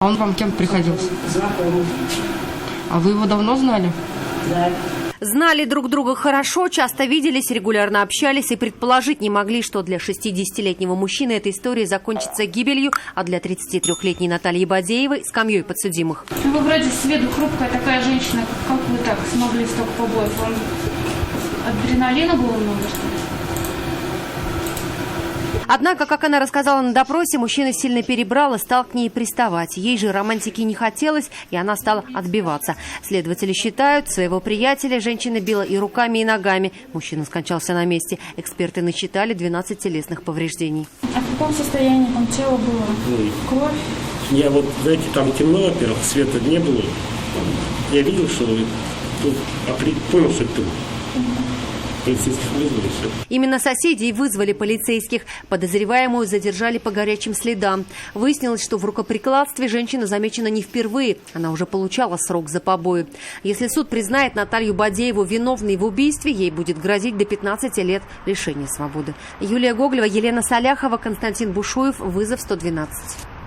А он вам кем приходился? Знакомый. А вы его давно знали? Да. Знали друг друга хорошо, часто виделись, регулярно общались и предположить не могли, что для 60-летнего мужчины эта история закончится гибелью, а для 33-летней Натальи Бадеевой – скамьей подсудимых. Вы вроде с виду хрупкая такая женщина, как вы так смогли столько побоев? Вам адреналина было много, что ли? Однако, как она рассказала на допросе, мужчина сильно перебрал и стал к ней приставать. Ей же романтики не хотелось, и она стала отбиваться. Следователи считают, своего приятеля женщина била и руками, и ногами. Мужчина скончался на месте. Эксперты насчитали 12 телесных повреждений. А в каком состоянии там тело было? Кровь? Я вот, знаете, там темно, во-первых, света не было. Я видел, что понял, что это труп. Полицейских вызвали, все. Именно соседи и вызвали полицейских. Подозреваемую задержали по горячим следам. Выяснилось, что в рукоприкладстве женщина замечена не впервые. Она уже получала срок за побои. Если суд признает Наталью Бадееву виновной в убийстве, ей будет грозить до 15 лет лишения свободы. Юлия Гоголева, Елена Соляхова, Константин Бушуев. Вызов 112.